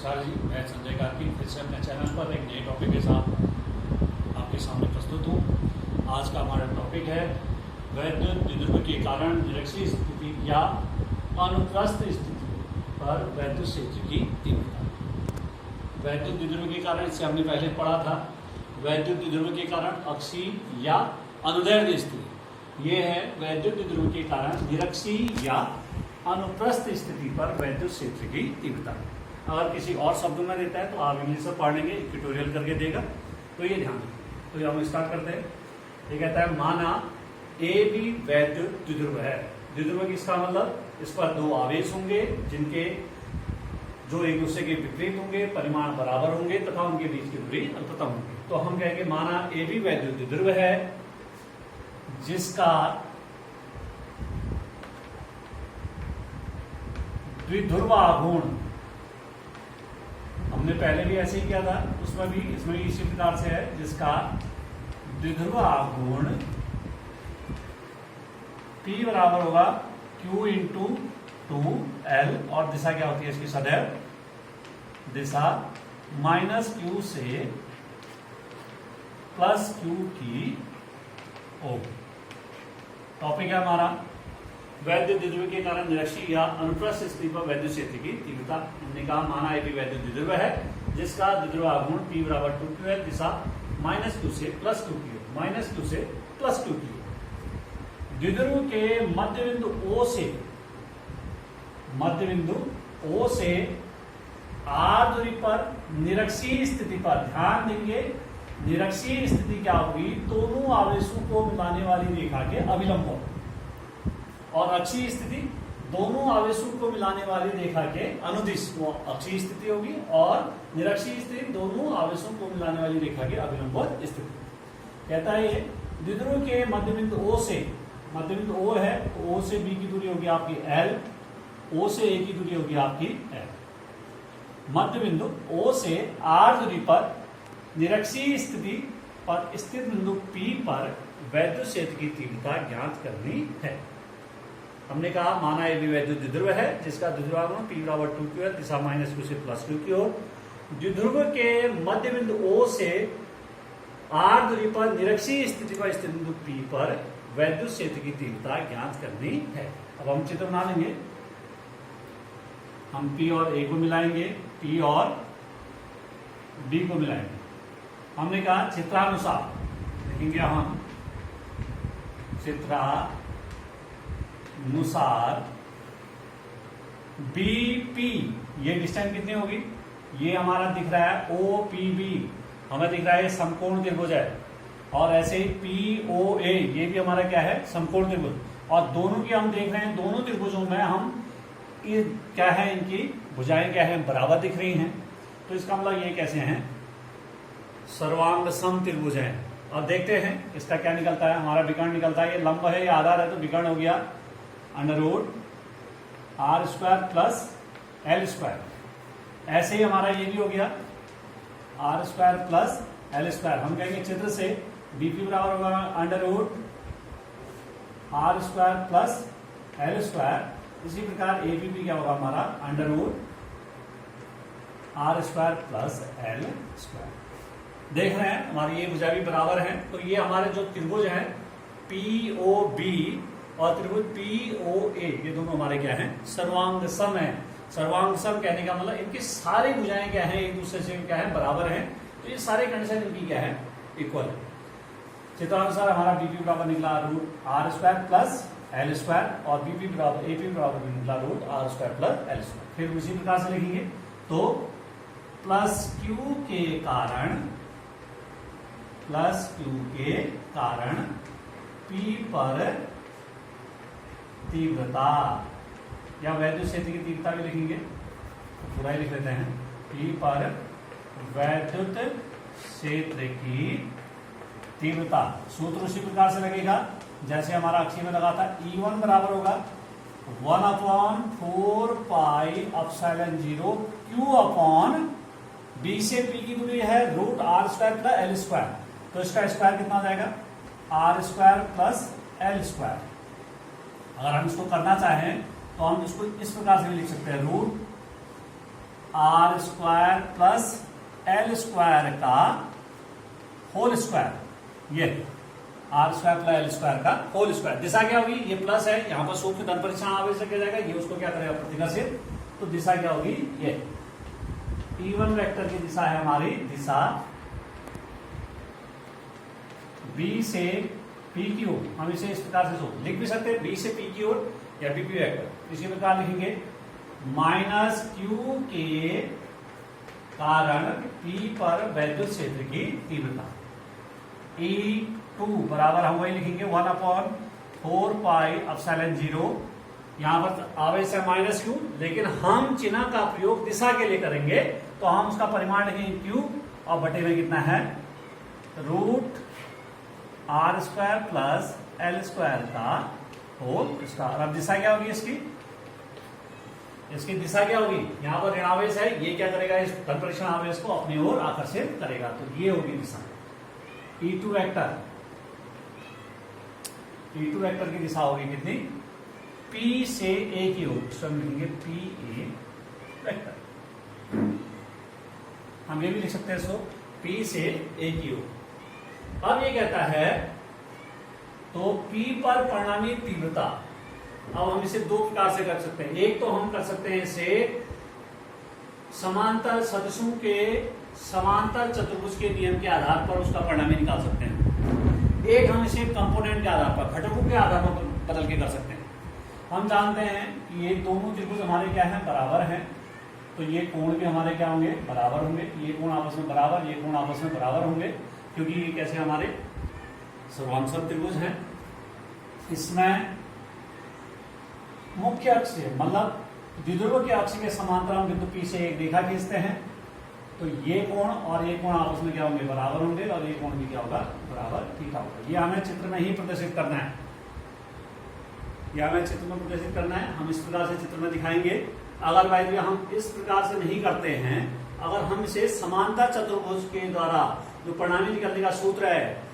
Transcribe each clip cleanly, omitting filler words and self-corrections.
नमस्कार जी, मैं संजय कार्की फिर से अपने चैनल पर एक नए टॉपिक के साथ आपके सामने प्रस्तुत हूँ। आज का हमारा टॉपिक है वैद्युत द्विध्रुव के कारण निरक्षीय स्थिति या अनुप्रस्थ स्थिति पर वैद्युत क्षेत्र की तीव्रता। वैद्युत द्विध्रुव के कारण, इससे हमने पहले पढ़ा था, वैद्युत द्विध्रुव के कारण अक्षीय या अनुदैर्ध्य स्थिति। ये है वैद्युत द्विध्रुव के कारण निरक्षीय या अनुप्रस्थ स्थिति पर वैद्युत क्षेत्र की तीव्रता। अगर किसी और शब्दों में देता है तो आप इंग्लिश में पढ़ लेंगे, ट्यूटोरियल करके देगा, तो ये ध्यान रखें। तो ये हम स्टार्ट करते हैं। ये कहता है माना ए बी वैद्युत द्विध्रुव है। द्विध्रुव किसका मतलब, इस पर दो आवेश होंगे जिनके जो एक दूसरे के विपरीत होंगे, परिमाण बराबर होंगे तथा उनके बीच की दूरी अल्पतम होगी। तो हम कहेंगे माना ए बी वैद्युत द्विध्रुव है जिसका द्विध्रुवाघूर्ण, हमने पहले भी ऐसे ही किया था, उसमें भी इसमें भी इसी प्रकार से है, जिसका द्विध्रुवाघूर्ण P बराबर होगा Q इंटू 2L और दिशा क्या होती है इसकी सदैव, दिशा माइनस Q से प्लस Q की ओर। टॉपिक है हमारा वैद्युत द्विध्रुव के कारण निरक्षीय या अनुप्रस्थ स्थिति पर वैद्युत क्षेत्र की तीव्रता। हमने कहा माना ए बी वैद्युत द्विध्रुव है जिसका द्विध्रुवाघूर्ण P बराबर 2Q दिशा माइनस Q से प्लस Q की ओर, माइनस Q से प्लस Q की ओर। द्विध्रुव के मध्य बिंदु O से R दूरी पर निरक्षीय स्थिति पर, ध्यान देंगे निरक्षीय स्थिति क्या होगी, दोनों आवेशों को मिलाने वाली रेखा के अभिलंब होगी, और अक्षीय स्थिति दोनों आवेशों को मिलाने वाली रेखा के अनुदिश, वो अक्षीय स्थिति होगी, और निरक्षीय स्थिति दोनों आवेशों को मिलाने वाली रेखा के अभिलंब स्थिति। कहता है ये द्विध्रुव के मध्य बिंदु O से, मध्य बिंदु O है तो O से B की दूरी होगी आपकी L, O से A की दूरी होगी आपकी L। मध्य बिंदु O से R दूरी पर निरक्षीय स्थिति पर स्थित बिंदु P पर वैद्युत क्षेत्र की तीव्रता ज्ञात करनी है। हमने कहा माना ए बी वैद्युत द्विध्रुव है जिसका द्विध्रुवाघूर्ण P बराबर 2Q है, दिशा माइनस Q से प्लस Q की ओर। द्विध्रुव के मध्य बिंदु O से R दूरी पर निरक्षीय स्थिति पर स्थित बिंदु P पर वैद्युत क्षेत्र की तीव्रता ज्ञात करनी है। अब हम चित्र बना लेंगे, हम P और A को मिलाएंगे, P और B को मिलाएंगे। हमने कहा चित्रानुसार लिखेंगे हम, चित्रानुसार BP, ये डिस्टेंस कितनी होगी, ये हमारा दिख रहा है OPB, हमें दिख रहा है समकोण त्रिभुज है, और ऐसे ही POA ये भी हमारा क्या है, समकोण त्रिभुज। और दोनों की हम देख रहे हैं, दोनों त्रिभुजों में हम क्या है, इनकी भुजाएं क्या है, बराबर दिख रही हैं। तो इसका मतलब ये कैसे हैं, सर्वांग सम त्रिभुज हैं। और देखते हैं इसका क्या निकलता है, हमारा विकर्ण निकलता है, ये लंब है, ये आधार है, तो विकर्ण हो गया under root R square plus L square. ऐसे ही हमारा ये भी हो गया R square plus L square. हम कहेंगे चित्र से BP बराबर होगा under root R square plus L square. इसी प्रकार ABB क्या होगा हमारा, under root R square plus L square. देख रहे हैं हमारी ये भुजा भी बराबर है। तो ये हमारे जो त्रिभुज हैं POB और त्रिभुज POA, ये दोनों हमारे क्या हैं, सर्वांग सम है। सर्वांग सम कहने का मतलब इनकी सारी भुजाएं क्या हैं, एक दूसरे से क्या है, बराबर हैं। तो ये सारे कंडीशन इनकी क्या है, इक्वल है। चित्रानुसार हमारा BP बराबर निकला root R square plus L square, और BP बराबर AP बराबर निकला root R square plus L square. फिर उसी प्रकार से लिखेंगे, तो प्लस Q के कारण P पर तीव्रता, या वैद्युत क्षेत्र की तीव्रता भी लिखेंगे, पूरा ही लिख लेते हैं, P पर वैद्युत क्षेत्र की तीव्रता। सूत्र उसी प्रकार से लगेगा जैसे हमारा अक्षीय में लगा था, E1 बराबर होगा 1/4 pi epsilon 0 Q upon B से P की दूरी है root R square plus L square. तो इसका स्क्वायर कितना हो जाएगा, R square plus L square. अगर हम इसको करना चाहें तो हम इसको इस प्रकार से भी लिख सकते हैं, root R square plus L square का होल स्क्वायर, ये R square plus L square का होल स्क्वायर। दिशा क्या होगी, ये प्लस है, यहाँ पर सूक्ष्म धन परीक्षण आवेश से क्या जाएगा, ये उसको क्या करेगा, प्रतिकर्षित। तो दिशा क्या होगी, ये E1 वेक्टर की दिशा है हमारी, दिशा B से P की ओर। हम इसे इस प्रकार से लिख भी सकते हैं, B से P की ओर या BP वेक्टर। इसी प्रकार लिखेंगे माइनस Q के कारण P पर वैद्युत क्षेत्र की तीव्रता। E2 बराबर हम वही लिखेंगे 1/4 पाई एप्सिलॉन 0। यहां पर आवेश है माइनस Q, लेकिन हम चिन्ह का प्रयोग दिशा के लिए करेंगे, तो हम उसका परिमाण लिखेंगे Q और बटे में कितना है, root R square plus L square का होल स्क्वायर। अब दिशा क्या होगी इसकी, इसकी दिशा क्या होगी, यहां पर ऋणावेश है, ये क्या करेगा, इस धन परीक्षण आवेश को अपनी ओर आकर्षित करेगा। तो ये होगी दिशा। E2 वेक्टर, E2 वेक्टर की दिशा होगी कितनी, P से A की ओर। हम लिखेंगे PA वेक्टर। हम ये भी लिख सकते हैं इसको P से A की ओर। अब ये कहता है तो P पर परिणामी तीव्रता। अब हम इसे दो प्रकार से कर सकते हैं। एक तो हम कर सकते हैं इसे समांतर सदिशों के समांतर चतुर्भुज के नियम के आधार पर उसका परिणामी निकाल सकते हैं। एक हम इसे कंपोनेंट के आधार पर, घटकों के आधार पर बदल के कर सकते हैं। हम जानते हैं कि ये दोनों त्रिभुज हमारे क्या हैं, बराबर हैं, तो ये कोण भी हमारे क्या होंगे, बराबर होंगे। ये कोण आपस में बराबर, ये कोण आपस में बराबर होंगे, क्योंकि ये कैसे हमारे सर्वांशम त्रिभुज हैं। इसमें मुख्य अक्ष से मतलब द्विध्रुव के अक्ष के समांतर हम बिंदु P से एक रेखा खींचते हैं, तो ये कोण और ये कोण आपस में क्या होंगे, बराबर होंगे, और ये कोण भी क्या होगा, बराबर थीटा होगा। ये हमें चित्र में ही प्रदर्शित करना है, यह हमें चित्र में प्रदर्शित करना है। हम इस प्रकार से चित्र में दिखाएंगे। अगर भाई हम इस प्रकार से नहीं करते हैं, अगर हम इसे समांतर चतुर्भुज के द्वारा जो परिणामी निकलने का सूत्र है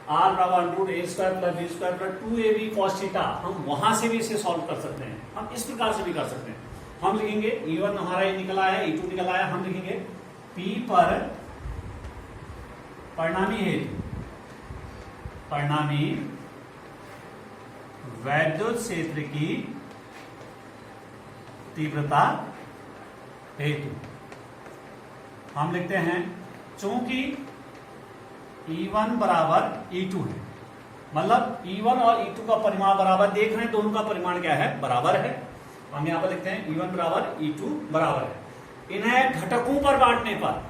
R बराबर root A square plus B square plus 2AB cos theta, हम वहां से भी इसे सॉल्व कर सकते हैं। हम इस प्रकार से भी कर सकते हैं। हम लिखेंगे E1 हमारा ये निकला है, E2 निकला है, हम लिखेंगे P पर परिणामी हेतु, परिणामी वैद्युत क्षेत्र की तीव्रता हेतु हम लिखते हैं, चूंकि E1 बराबर E2 है, मतलब E1 और E2 का परिमाण बराबर, देख रहे हैं दोनों का परिमाण क्या है, बराबर है। हम यहां पर लिखते हैं E1 बराबर E2 बराबर है। इन्हें घटकों पर बांटने पर,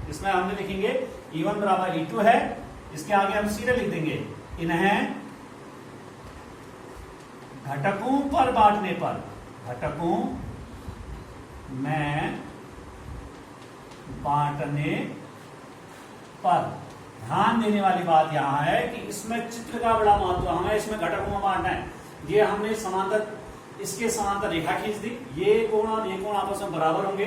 इसमें हमने लिखेंगे E1 बराबर E2 है, इसके आगे हम सीधे लिख देंगे इन्हें घटकों पर बांटने पर, घटकों में बांटने पर। ध्यान देने वाली बात यहां है कि इसमें चित्र का बड़ा महत्व, हमें इसमें घटकों में बांटना है। ये हमने समांतर, इसके समांतर रेखा खींच दी, ये कोण और ये कोण आपस में बराबर होंगे,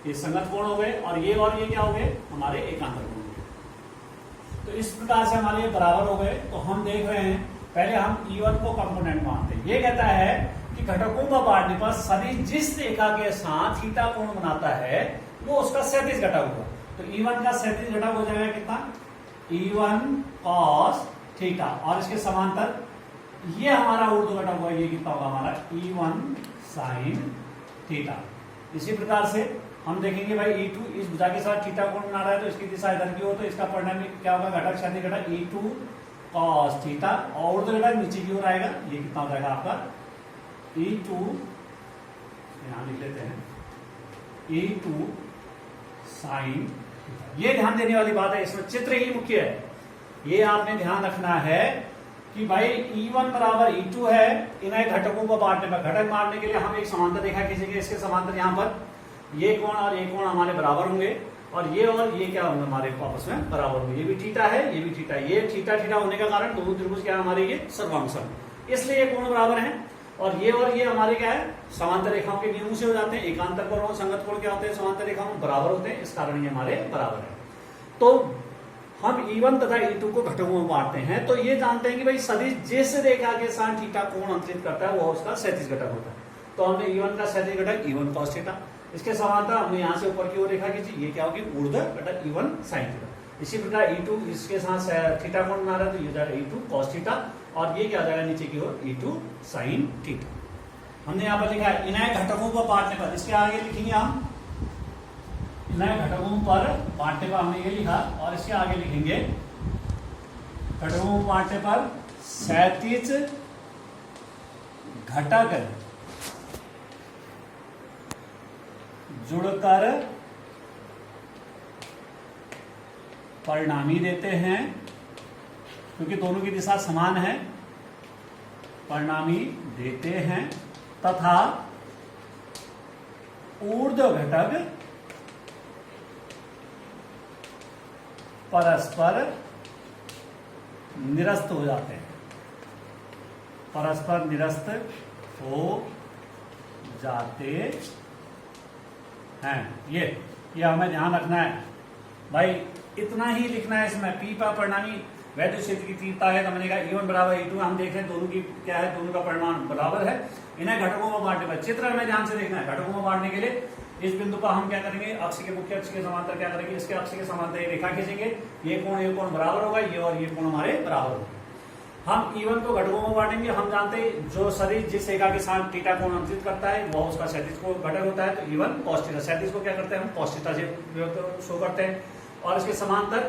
ये संगत कोण हो गए, और ये क्या हो गए, हमारे एकांतर कोण हो गए। तो इस प्रकार से हमारे ये बराबर हो गए। तो हम देख रहे हैं, पहले हम E1 को कंपोनेंट मानते हैं। ये कहता है कि घटकों का बांटने पर सदिश जिस रेखा के साथ थीटा कोण बनाता है वो उसका क्षैतिज घटक होगा। तो E1 का क्षैतिज घटक हो जाएगा कितना, E1 cos थीटा, और इसके समांतर ये हमारा ऊर्ध्व घटक होगा, ये कितना होगा हमारा E1 sin थीटा। इसी प्रकार से हम देखेंगे भाई E2 इस भुजा के साथ थीटा कोण बना रहा है, तो इसकी दिशा इधर की हो, तो इसका परिणाम क्या होगा, घटक क्षैतिज घटक E2 cos थीटा, और ऊर्ध्व घटक नीचे की ओर आएगा, ये कितना हो जाएगा आपका E2, यहां लिख लेते हैं E2 sin। ये ध्यान देने वाली बात है, इसमें चित्र ही मुख्य है। ये आपने ध्यान रखना है कि भाई E1 बराबर E2 है, इन्हें घटकों को बांटने पर, घटक बांटने के लिए हम एक समांतर रेखा खींचेंगे, इसके समांतर यहाँ पर ये कोण और ये कोण हमारे बराबर होंगे, और ये क्या होंगे, हमारे आपस में बराबर होंगे। ये भी थीटा है, ये भी थीटा, ये थीटा थीटा होने का कारण दोनों त्रिभुज क्या है हमारे, ये सर्वांशम, इसलिए ये कोण बराबर है। और ये हमारे क्या है, समांतर रेखाओं के नियमों से हो जाते हैं। एकांतर कोण और संगत कोण क्या होते हैं, समांतर रेखाओं में बराबर होते हैं, इस कारण ये हमारे बराबर है। तो हम E1 तथा E2 को घटकों में बांटते हैं, तो ये जानते हैं कि भाई सदिश जिस रेखा के साथ थीटा कोण अंतरित करता है वो उसका क्षैतिज घटक होता है। तो हमने E1 का क्षैतिज घटक E1 cos थीटा, इसके समांतर हमने यहाँ से ऊपर की ओर रेखा खींची, ये क्या होगी ऊर्ध्व बटा E1 sin थीटा। इसी प्रकार E2 इसके साथ थीटा कोण बना रहा है तो ये जाएगा E2 cos थीटा, और ये क्या जाएगा नीचे की ओर E2 sin थीटा। हमने यहाँ पर लिखा है इन्हें घटकों को बांटने पर, इसके आगे लिखेंगे हम इन्हें घटकों पर बांटने पर, हमने ये लिखा, और इसके आगे लिखेंगे घटकों को बांटने पर क्षैतिज घटक जुड़कर परिणामी देते हैं, क्योंकि दोनों की दिशा समान है, परिणामी देते हैं, तथा ऊर्ध्व घटक परस्पर निरस्त हो जाते हैं, परस्पर निरस्त हो जाते हैं। ये हमें ध्यान रखना है भाई, इतना ही लिखना है इसमें। पी पर परिणामी वैद्युत क्षेत्र की तीव्रता है, तो मैंने कहा E1 बराबर E2, हम देख रहे हैं दोनों की क्या है, दोनों का परिमाण बराबर है। इन्हें घटकों में बांटने पर चित्र में ध्यान से देखना है। घटकों में बांटने के लिए इस बिंदु पर हम क्या करेंगे, अक्ष के मुख्य अक्ष के समांतर क्या करेंगे, इसके अक्ष के समांतर एक रेखा खींचेंगे, ये कोण बराबर होगा, ये और ये कोण हमारे बराबर होगा। हम E1 को घटकों में बांटेंगे, हम जानते हैं जो शरीर जिस रेखा के साथ थीटा कोण अंकित करता है वह उसका क्षैतिज को घटक होता है, तो E1 cos थीटा, क्षैतिज को क्या करते हैं हम cos थीटा से शो करते हैं, और इसके समांतर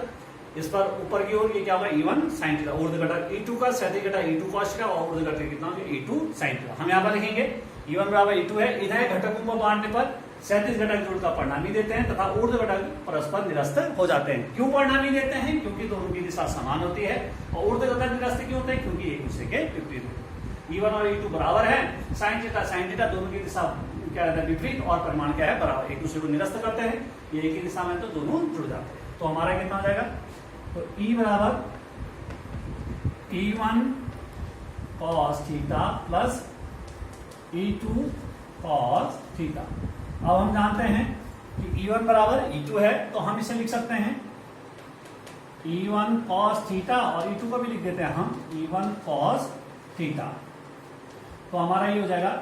इस पर ऊपर की ओर ये क्या होगा E1 sin थीटा, ऊर्ध्व घटक E2 का क्षैतिज घटक E2 cos थीटा, और ऊर्ध्व घटक कितना होगा E2 sin थीटा। हम यहाँ पर लिखेंगे E1 बराबर E2 है, इन्हें घटकों को बांटने पर क्षैतिज घटक जुड़कर परिणामी देते हैं तथा ऊर्ध्व घटक परस्पर निरस्त हो जाते हैं। क्यों परिणामी देते हैं, क्योंकि दोनों की दिशा समान होती है, और ऊर्ध्व घटक निरस्त क्यों होते हैं, क्योंकि एक दूसरे के विपरीत होते हैं। E1 और E2 बराबर है, sin थीटा दोनों की दिशा क्या रहता है विपरीत, और परिमाण क्या है बराबर, एक दूसरे को निरस्त करते हैं, ये एक ही दिशा में तो दोनों जुड़ जाते हैं। तो हमारा कितना हो जाएगा, तो E बराबर E1 cos theta plus E2 cos theta. अब हम जानते हैं कि E1 बराबर E2 है, तो हम इसे लिख सकते हैं E1 cos थीटा, और E2 को भी लिख देते हैं हम E1 cos थीटा। तो हमारा ये हो जाएगा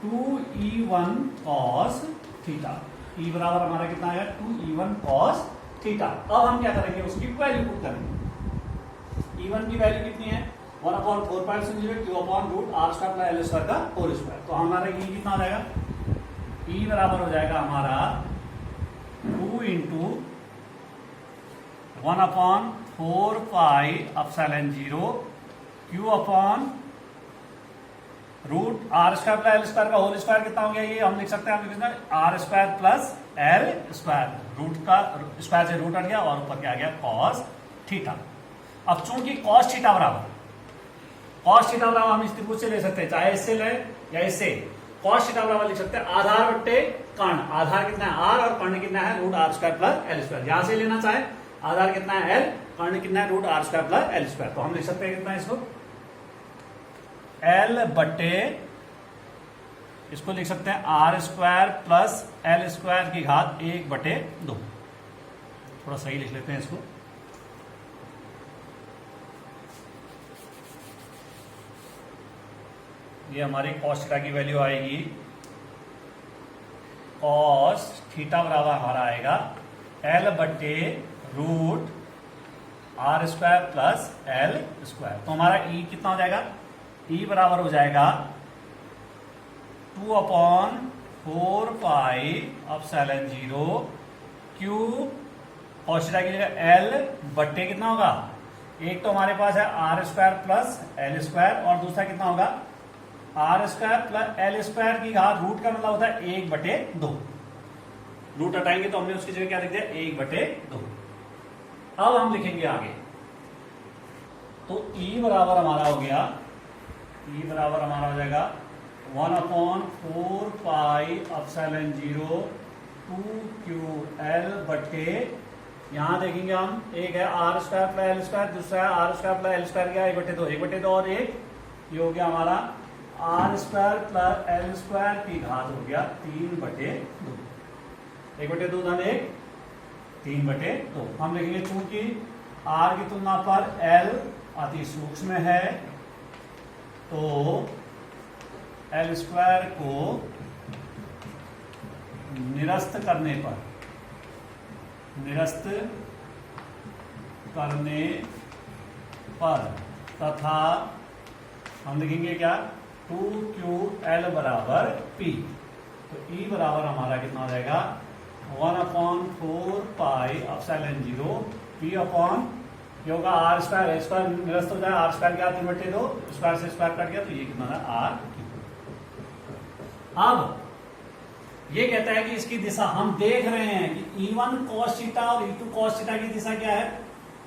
2E1 cos थीटा। E बराबर हमारा कितना आएगा 2E1 cos थीटा। अब हम क्या करेंगे, उसकी वैल्यू पुट करेंगे। E1 की वैल्यू कितनी है 1/4 Q upon root R square plus L square का होल स्क्वायर। तो हमारा E कितना हो जाएगा, E बराबर हो जाएगा हमारा 2 into 1/4 pi epsilon 0 Q upon root R square plus L square का होल स्क्वायर। कितना हो गया, ये हम लिख सकते हैं, हम लिख सकते हैं R square plus L square, root का स्क्वायर से रूट हट गया, और ऊपर क्या आ गया cos थीटा। अब चूंकि cos थीटा बराबर हम इस त्रिभुज से ले सकते हैं, चाहे इससे ले या इससे। cos थीटा बराबर लिख सकते हैं आधार बट्टे कर्ण, आधार कितना है R और कर्ण कितना है root R square plus L square. यहां से लेना चाहे आधार कितना है L, कर्ण कितना है root R square plus L square. तो हम लिख सकते हैं कितना है इसको L बट्टे, इसको लिख सकते हैं R square plus L square की घात 1/2। थोड़ा सही लिख लेते हैं इसको, ये हमारी cos थीटा की वैल्यू आएगी, cos थीटा बराबर हमारा आएगा L बट्टे root R square plus L square. तो हमारा E कितना हो जाएगा, E बराबर हो जाएगा 2/4 पाई एप्सिलॉन 0 Q cos थीटा की जगह L बट्टे कितना होगा, एक तो हमारे पास है R square plus L square, और दूसरा कितना होगा R square plus L square की घात, रूट का मतलब होता है 1/2। रूट हटाएंगे तो हमने उसकी जगह क्या लिख दिया 1/2। अब हम लिखेंगे आगे, तो E बराबर हमारा हो गया, E बराबर हमारा हो जाएगा 1/4 पाई एप्सिलॉन 0 2QL बट्टे, यहां देखेंगे हम, एक है R square plus L square, दूसरा है R square plus L square, क्या 1/2, 1/2 और 1, ये हो गया हमारा R square plus L square की घात हो गया 3/2। 1/2 धन 1 3/2। हम लिखेंगे चूंकि R की तुलना पर L अति सूक्ष्म है, तो L स्क्वायर को निरस्त करने पर तथा हम लिखेंगे क्या 2QL बराबर P। तो E बराबर हमारा कितना हो जाएगा 1/4 पाई एप्सिलॉन 0 P अपॉन ये होगा R स्क्वायर, स्क्वायर निरस्त हो जाए, R स्क्वायर क्या 3/2, स्क्वायर से स्क्वायर कट गया तो ये कितना है R। अब ये कहता है कि इसकी दिशा हम देख रहे हैं कि E1 cos थीटा और E2 cos थीटा की दिशा क्या है,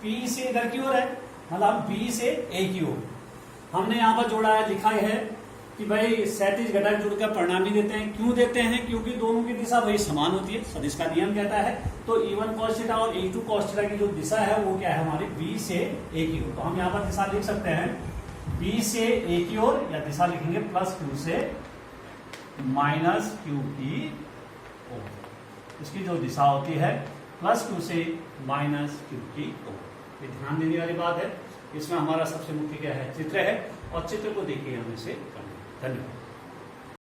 P से इधर की ओर है, मतलब B से A की ओर। हमने यहां पर जोड़ा है, लिखा है कि भाई क्षैतिज घटक जुड़कर परिणामी देते हैं। क्यों देते हैं? क्योंकि दोनों की दिशा वही समान होती है, सदिश का नियम कहता है। तो E1 cos थीटा और E2 cos थीटा की जो दिशा है वो क्या है हमारी B से A की ओर। तो हम यहाँ पर दिशा लिख सकते हैं B से A की ओर, या दिशा लिखेंगे +Q से -Q की ओर। इसकी जो दिशा होती है +Q से -Q की ओर। ये ध्यान देने वाली बात है। इसमें हमारा सबसे मुख्य क्या है, चित्र है, और चित्र को देखिए हम इसे करना। धन्यवाद।